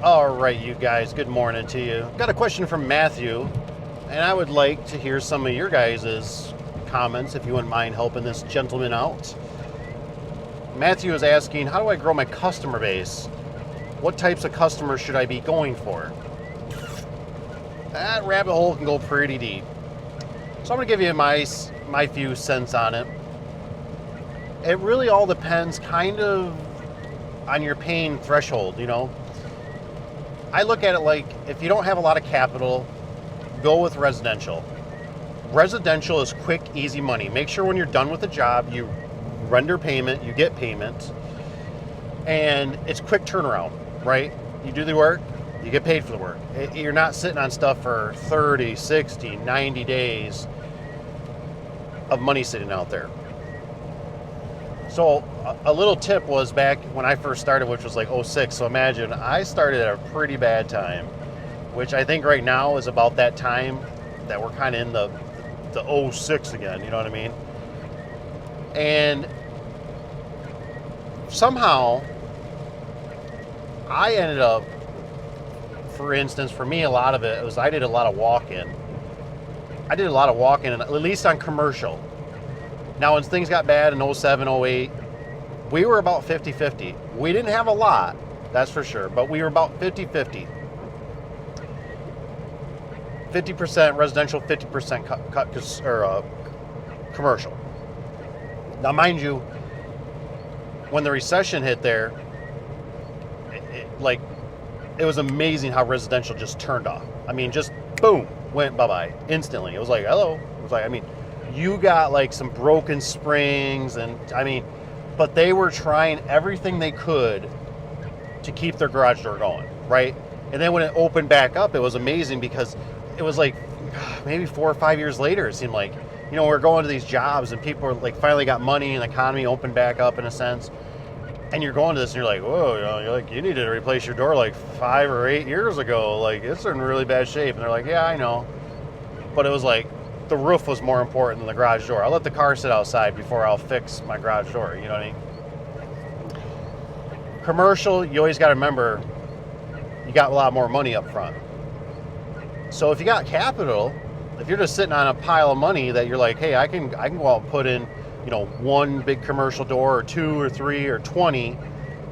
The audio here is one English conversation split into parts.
All right, you guys, good morning to you. Got a question from Matthew, and I would like to hear some of your guys' comments if you wouldn't mind helping this gentleman out. Matthew is asking, how do I grow my customer base? What types of customers should I be going for? That rabbit hole can go pretty deep. So I'm going to give you my few cents on it. It really all depends kind of on your pain threshold, you know. I look at it like if you don't have a lot of capital, go with residential. Residential is quick, easy money. Make sure when you're done with the job, you render payment, you get payment, and it's quick turnaround, right? You do the work, you get paid for the work. You're not sitting on stuff for 30, 60, 90 days of money sitting out there. So a little tip was back when I first started, which was like 06. So imagine I started at a pretty bad time, which I think right now is about that time that we're kind of in the 06 again, you know what I mean? And somehow I ended up, for instance, for me, a lot of it was I did a lot of walk-in. At least on commercial. Now, when things got bad in 07, 08, we were about 50-50. We didn't have a lot, that's for sure, but we were about 50-50. 50% residential, 50% commercial. Now, mind you, when the recession hit there, it was amazing how residential just turned off. I mean, just boom, went bye-bye instantly. It was like, hello. It was like, I mean, you got like some broken springs but they were trying everything they could to keep their garage door going, right? And then when it opened back up, it was amazing because it was like maybe 4 or 5 years later, it seemed like, you know, we're going to these jobs and people are like finally got money and the economy opened back up in a sense. And you're going to this and you're like, whoa, you know, you're like, you needed to replace your door like 5 or 8 years ago. Like, it's in really bad shape. And they're like, yeah, I know. But it was like, the roof was more important than the garage door. I'll let the car sit outside before I'll fix my garage door, you know what I mean? Commercial, you always got to remember, you got a lot more money up front. So if you got capital, if you're just sitting on a pile of money that you're like, hey, I can go out and put in, you know, one big commercial door or 2 or 3 or 20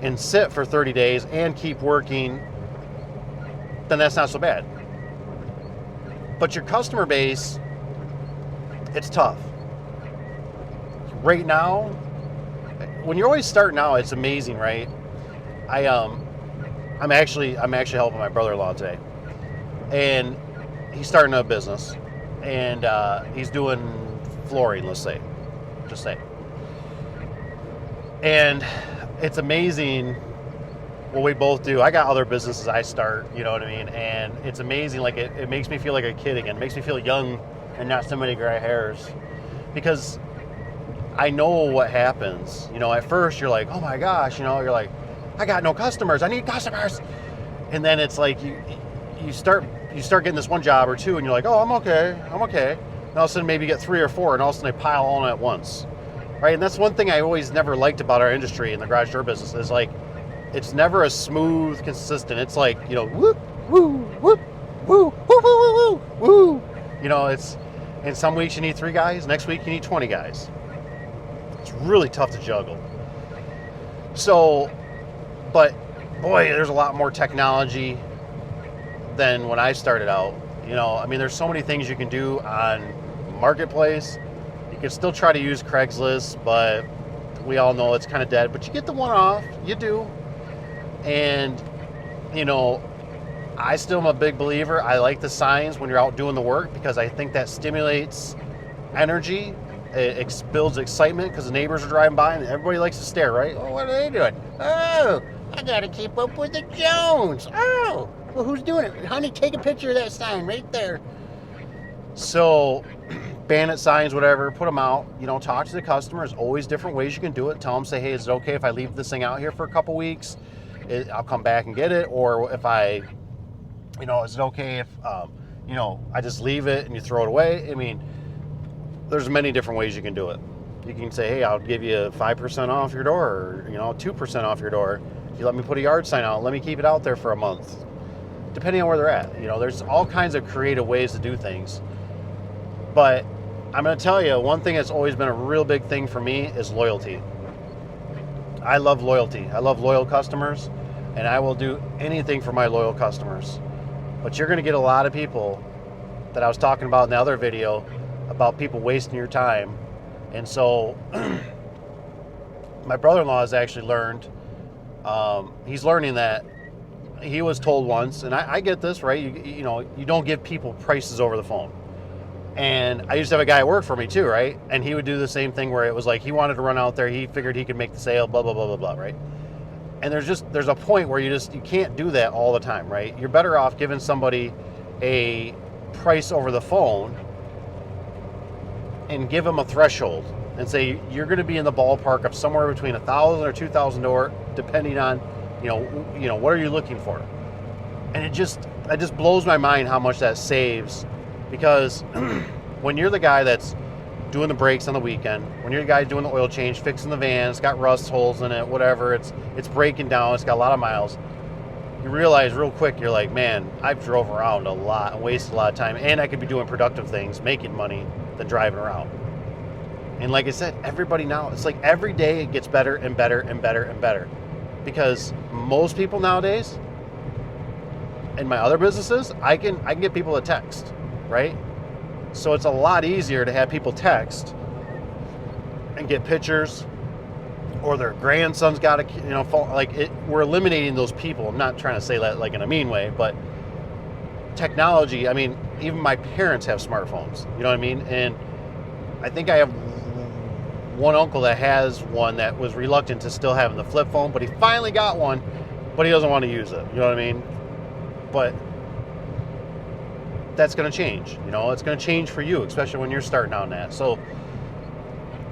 and sit for 30 days and keep working, then that's not so bad. But your customer base, it's tough. Right now, when you're always starting out, it's amazing, right? I'm actually helping my brother-in-law today, and he's starting a business, and he's doing flooring, let's say, just say. And it's amazing what we both do. I got other businesses I start, you know what I mean? And it's amazing, like it makes me feel like a kid again. It makes me feel young and not so many gray hairs, because I know what happens. You know, at first you're like, oh my gosh, you know, you're like, I got no customers, I need customers. And then it's like you start getting this one job or two and you're like, oh, I'm okay. And all of a sudden maybe you get 3 or 4 and all of a sudden they pile on at once, right? And that's one thing I always never liked about our industry in the garage door business is like, it's never a smooth, consistent. It's like, you know, whoop, woo, whoop, woo, woo, woo, woo, woo, woo. You know, it's, and some weeks you need 3 guys, next week you need 20 guys. It's really tough to juggle. So, but boy, there's a lot more technology than when I started out. You know, I mean, there's so many things you can do on Marketplace. You can still try to use Craigslist, but we all know it's kind of dead. But you get the one off, you do. And, you know, I still am a big believer. I like the signs when you're out doing the work because I think that stimulates energy. It builds excitement because the neighbors are driving by and everybody likes to stare, right? Oh, what are they doing? Oh, I got to keep up with the Jones. Oh, well, who's doing it? Honey, take a picture of that sign right there. So, bandit signs, whatever, put them out. You know, talk to the customers. Always different ways you can do it. Tell them, say, hey, is it okay if I leave this thing out here for a couple weeks? I'll come back and get it. Or if I, you know, is it okay if, you know, I just leave it and you throw it away? I mean, there's many different ways you can do it. You can say, hey, I'll give you 5% off your door, or, you know, 2% off your door. If you let me put a yard sign out, let me keep it out there for a month. Depending on where they're at. You know, there's all kinds of creative ways to do things. But I'm going to tell you, one thing that's always been a real big thing for me is loyalty. I love loyalty. I love loyal customers, and I will do anything for my loyal customers. But you're going to get a lot of people that I was talking about in the other video about people wasting your time. And so my brother-in-law has actually learned, he's learning that he was told once, and I get this, right? You know, you don't give people prices over the phone. And I used to have a guy at work for me too, right? And he would do the same thing where it was like he wanted to run out there, he figured he could make the sale, blah, blah, blah, blah, blah, right? And there's a point where you can't do that all the time, right? You're better off giving somebody a price over the phone and give them a threshold and say you're going to be in the ballpark of somewhere between $1,000 or $2,000, depending on you know what are you looking for. And it just blows my mind how much that saves, because when you're the guy that's doing the brakes on the weekend, when you're the guy doing the oil change, fixing the van, it's got rust holes in it, whatever, it's breaking down, it's got a lot of miles, you realize real quick, you're like, man, I've drove around a lot and wasted a lot of time, and I could be doing productive things, making money, than driving around. And like I said, everybody now, it's like every day it gets better and better and better and better. Because most people nowadays, in my other businesses, I can get people to text, right? So it's a lot easier to have people text and get pictures, or their grandson's got a phone. Like we're eliminating those people. I'm not trying to say that like in a mean way, but technology. I mean, even my parents have smartphones. You know what I mean? And I think I have one uncle that has one that was reluctant to still having the flip phone, but he finally got one, but he doesn't want to use it. You know what I mean? But that's going to change. You know, it's going to change for you, especially when you're starting out in that. So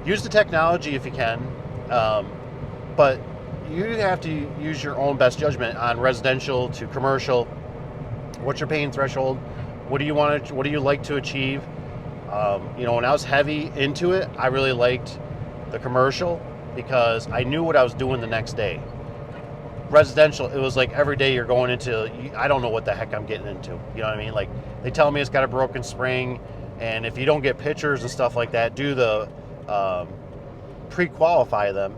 use the technology if you can, but you have to use your own best judgment on residential to commercial. What's your pain threshold? What do you want to? What do you like to achieve? You know, when I was heavy into it, I really liked the commercial because I knew what I was doing the next day. Residential, it was like every day you're going into, I don't know what the heck I'm getting into. You know what I mean? Like they tell me it's got a broken spring, and if you don't get pictures and stuff like that, do the pre-qualify them,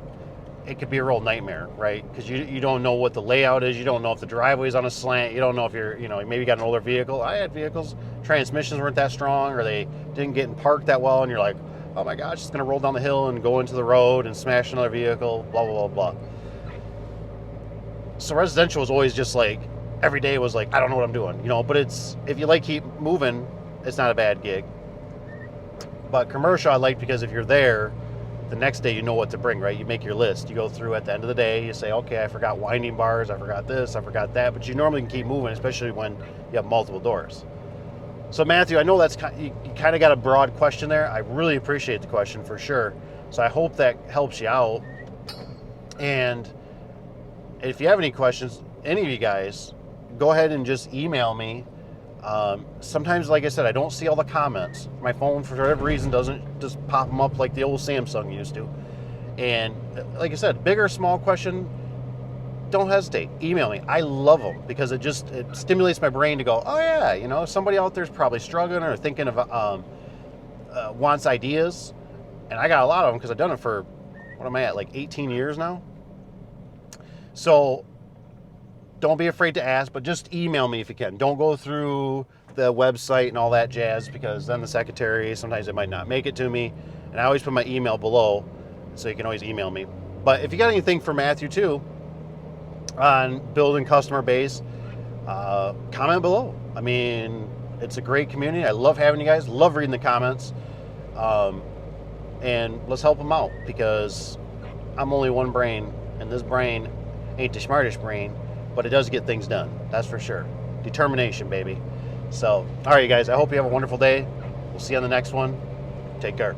it could be a real nightmare, right? Because you don't know what the layout is. You don't know if the driveway's on a slant. You don't know if you're, maybe got an older vehicle. I had vehicles, transmissions weren't that strong, or they didn't get in park that well, and you're like, oh my gosh, it's going to roll down the hill and go into the road and smash another vehicle, blah, blah, blah, blah. So residential was always just like, every day was like, I don't know what I'm doing, but it's, if you like keep moving, it's not a bad gig. But commercial I like because if you're there, the next day you know what to bring, right? You make your list. You go through at the end of the day, you say, okay, I forgot winding bars, I forgot this, I forgot that, but you normally can keep moving, especially when you have multiple doors. So Matthew, I know that's you kind of got a broad question there. I really appreciate the question for sure. So I hope that helps you out. And if you have any questions, any of you guys, go ahead and just email me. Sometimes, like I said, I don't see all the comments. My phone, for whatever reason, doesn't just pop them up like the old Samsung used to. And like I said, big or small question, don't hesitate. Email me. I love them because it stimulates my brain to go, oh yeah, somebody out there's probably struggling or thinking of wants ideas. And I got a lot of them because I've done it for, what am I at, like 18 years now? So don't be afraid to ask, but just email me if you can. Don't go through the website and all that jazz, because then the secretary, sometimes it might not make it to me. And I always put my email below, so you can always email me. But if you got anything for Matthew too on building customer base, comment below. I mean, it's a great community. I love having you guys. Love reading the comments. And let's help them out, because I'm only one brain, and this brain ain't the smartest brain, but it does get things done. That's for sure. Determination, baby. So, all right, you guys, I hope you have a wonderful day. We'll see you on the next one. Take care.